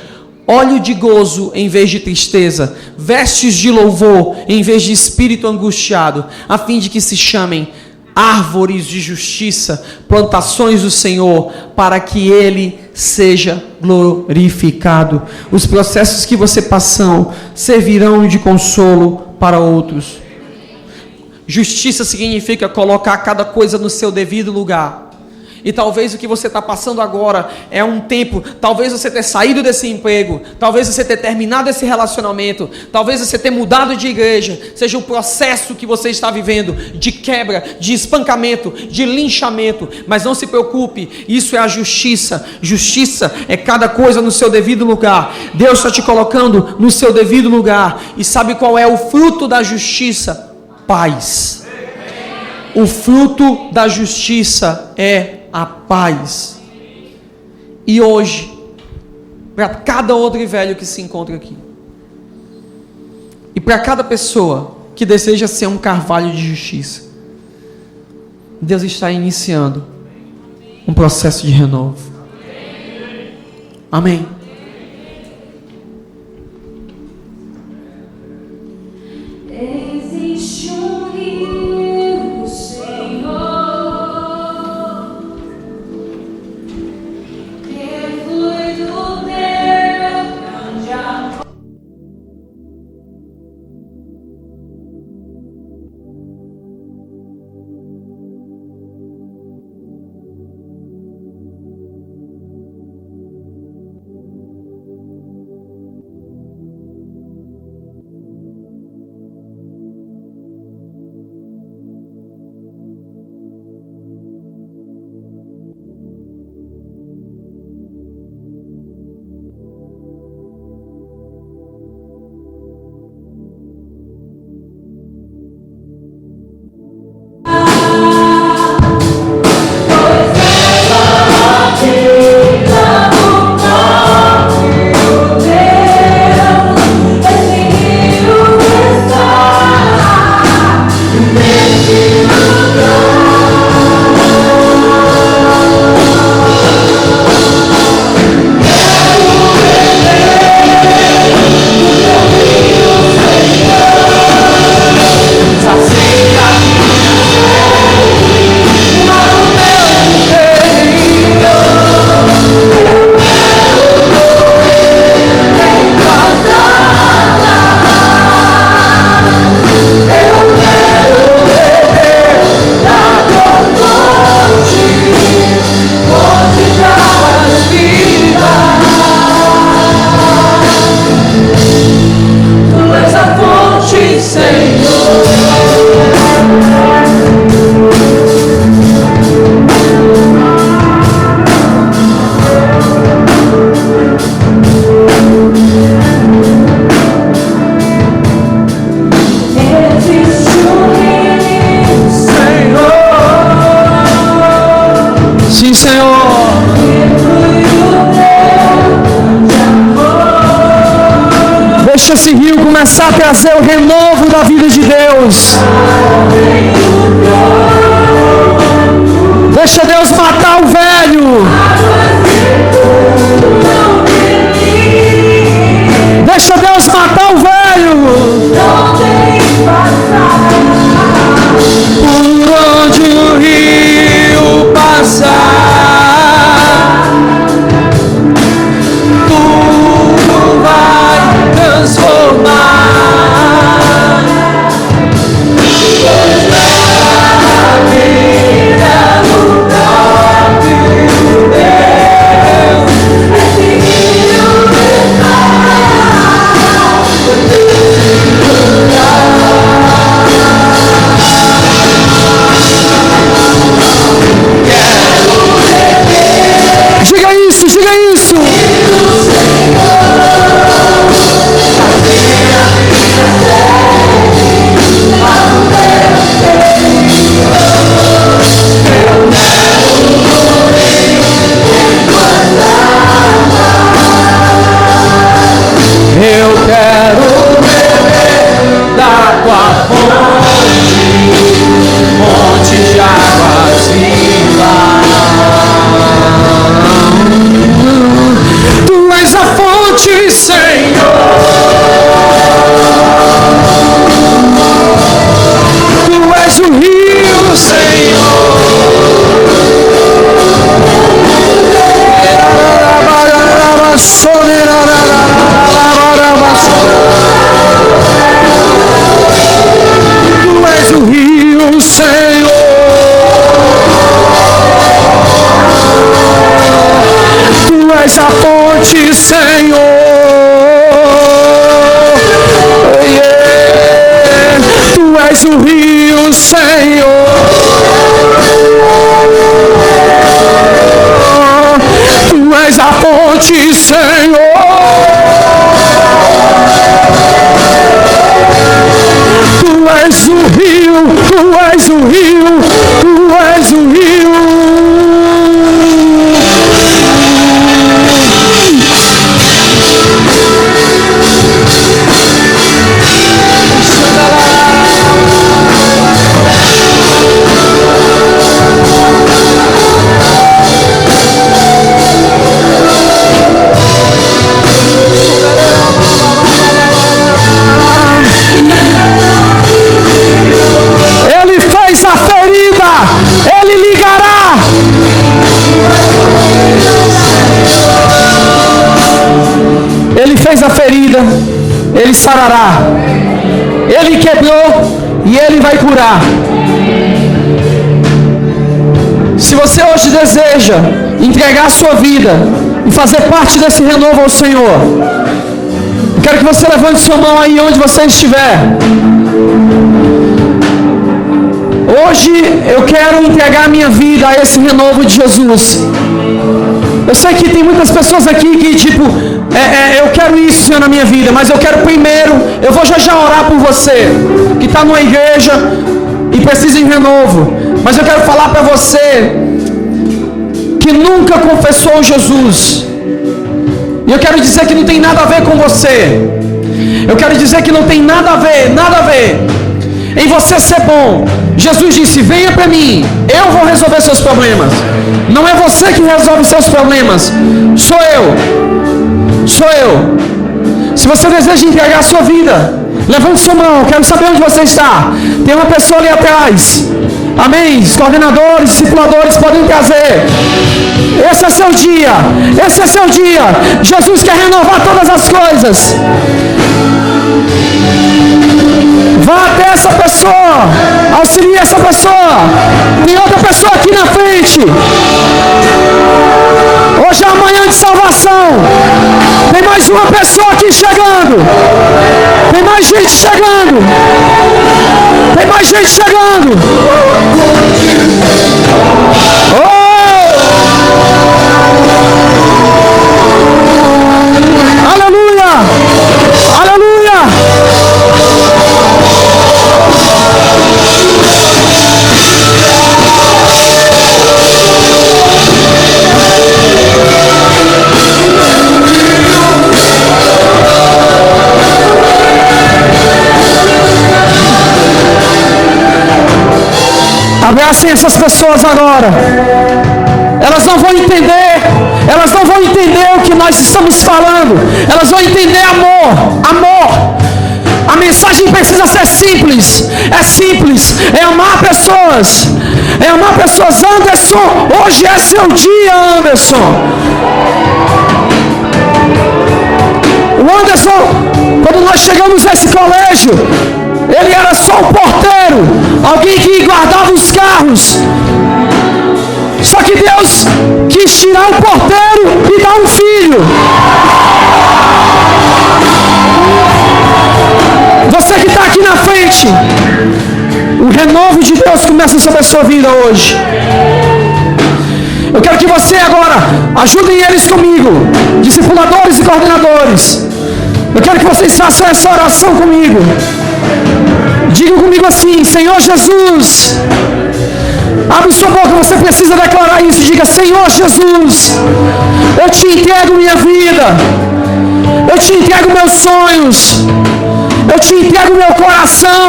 óleo de gozo em vez de tristeza, vestes de louvor em vez de espírito angustiado, a fim de que se chamem árvores de justiça, plantações do Senhor, para que Ele seja glorificado. Os processos que você passou servirão de consolo para outros. Justiça significa colocar cada coisa no seu devido lugar. E talvez o que você está passando agora é um tempo, talvez você ter saído desse emprego, talvez você ter terminado esse relacionamento, talvez você ter mudado de igreja, seja o processo que você está vivendo, de quebra, de espancamento, de linchamento. Mas não se preocupe, isso é a justiça. Justiça é cada coisa no seu devido lugar. Deus está te colocando no seu devido lugar. E sabe qual é o fruto da justiça? Paz. O fruto da justiça é a paz. E hoje, para cada outro velho que se encontra aqui, e para cada pessoa que deseja ser um carvalho de justiça, Deus está iniciando um processo de renovo. Amém. Existe um rio, Senhor, que flui do teu grande amor. Sim, Senhor. Deixa esse rio começar a trazer o renovo da vida de Deus. Deixa Deus matar o velho. Deixa Deus matar o velho. Por onde o rio passar, tudo vai transformar. és o rio, Tu és o rio, Senhor. Tu és a fonte, Senhor. Tu és o rio, Senhor. Tu és a fonte, Senhor. Tu és o rio, Tu és o rio, Tu és o rio. Ele fez a ferida, Ele ligará. Ele fez a ferida, Ele sarará. Ele quebrou e Ele vai curar. Se você hoje deseja entregar a sua vida e fazer parte desse renovo ao Senhor, eu quero que você levante sua mão aí onde você estiver. Hoje eu quero entregar a minha vida a esse renovo de Jesus. Eu sei que tem muitas pessoas aqui que eu quero isso, Senhor, na minha vida, mas eu quero primeiro, eu vou já orar por você, que está numa igreja e precisa de renovo. Mas eu quero falar para você que nunca confessou Jesus. E eu quero dizer que não tem nada a ver com você. Eu quero dizer que não tem nada a ver em você ser bom. Jesus disse: venha para mim, eu vou resolver seus problemas. Não é você que resolve seus problemas, sou eu. Se você deseja entregar a sua vida, levante sua mão, quero saber onde você está. Tem uma pessoa ali atrás. Amém? Os coordenadores, discipuladores podem trazer. Esse é seu dia. Esse é seu dia. Jesus quer renovar todas as coisas. Vá até essa pessoa. Auxilie essa pessoa. Tem outra pessoa aqui na frente. Hoje é a manhã de salvação. Tem mais uma pessoa aqui chegando. Tem mais gente chegando. Tem mais gente chegando. Oh! Aleluia! Aleluia! Abracem essas pessoas agora. Elas não vão entender. Elas não vão entender o que nós estamos falando. Elas vão entender amor. A mensagem precisa ser simples. É simples. É amar pessoas. É amar pessoas. Anderson, hoje é seu dia, Anderson. O Anderson, quando nós chegamos nesse colégio, ele era só um porteiro, alguém que guardava os carros. Só que Deus quis tirar o porteiro e dar um filho. Você que está aqui na frente, o renovo de Deus começa sobre a sua vida hoje. Eu quero que você agora ajudem eles comigo, discipuladores e coordenadores. Eu quero que vocês façam essa oração comigo. Diga comigo assim: Senhor Jesus. Abre sua boca, você precisa declarar isso. Diga: Senhor Jesus, eu te entrego minha vida. Eu te entrego meus sonhos. Eu te entrego meu coração.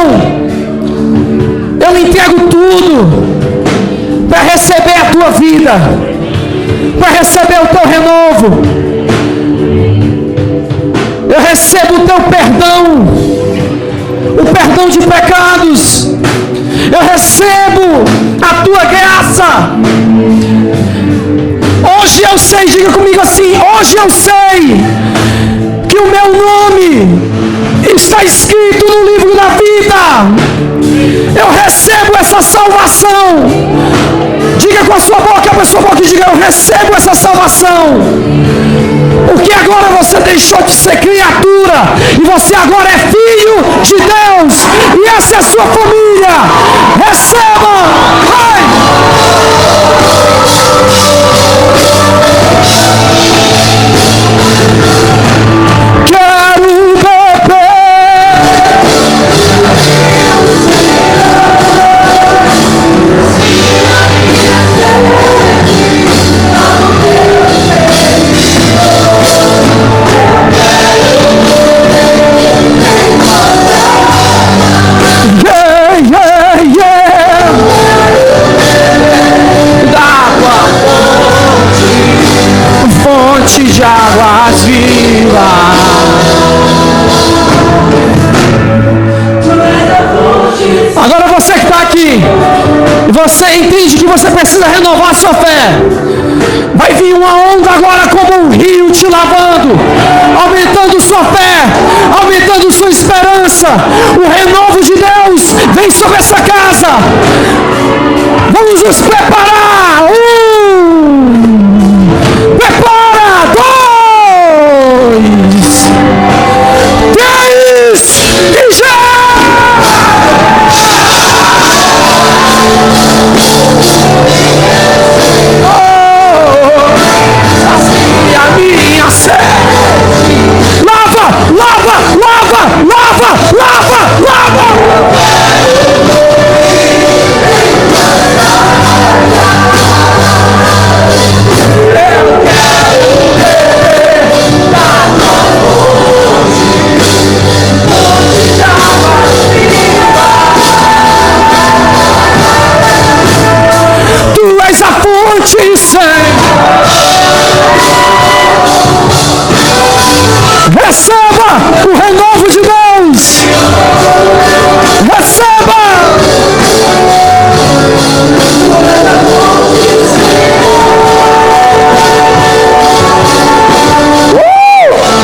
Eu entrego tudo para receber a tua vida, para receber o teu renovo. Eu recebo o teu perdão, o perdão de pecados. Eu recebo a tua graça. Hoje eu sei, diga comigo assim: hoje eu sei que o meu nome está escrito no livro da vida. Eu recebo essa salvação. Diga com a sua boca, para a sua boca, e diga: eu recebo essa salvação. Porque agora você deixou de ser criatura e você agora é filho de Deus, e essa é a sua família. Receba! Vai! Quero beber. Fonte de águas vivas. Agora você que está aqui, e você entende que você precisa renovar a sua fé. Vai vir uma onda agora como um rio te lavando, aumentando sua fé, aumentando sua esperança. O renovo de Deus vem sobre essa casa. Vamos nos preparar. Prepara! 2, 3 e já! Assim a minha sede. Lava, lava, lava, lava, lava, lava! A fonte sem. Receba o renovo de Deus. Receba.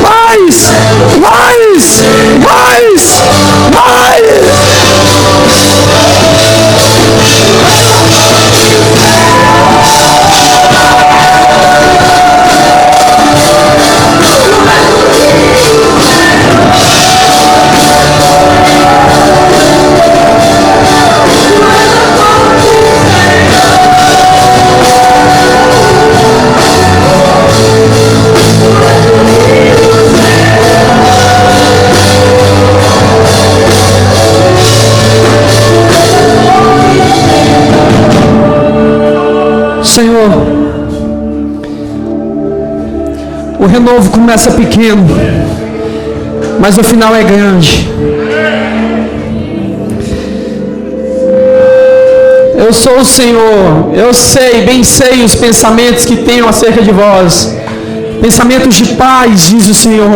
Mais, mais, mais, mais. Senhor, o renovo começa pequeno, mas o final é grande. Eu sou o Senhor, eu sei, bem sei os pensamentos que tenho acerca de vós, pensamentos de paz, diz o Senhor.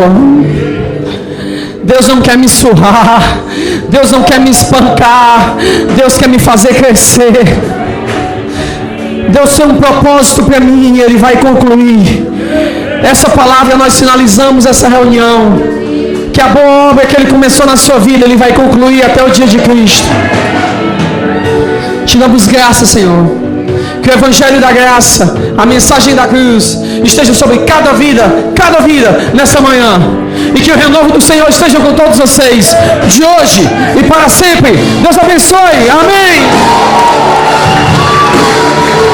Deus não quer me surrar, Deus não quer me espancar, Deus quer me fazer crescer. Deus tem um propósito para mim e Ele vai concluir. Essa palavra nós finalizamos essa reunião. Que a boa obra que Ele começou na sua vida, Ele vai concluir até o dia de Cristo. Te damos graça, Senhor. Que o Evangelho da Graça, a mensagem da cruz, esteja sobre cada vida nessa manhã. E que o renovo do Senhor esteja com todos vocês, de hoje e para sempre. Deus abençoe. Amém.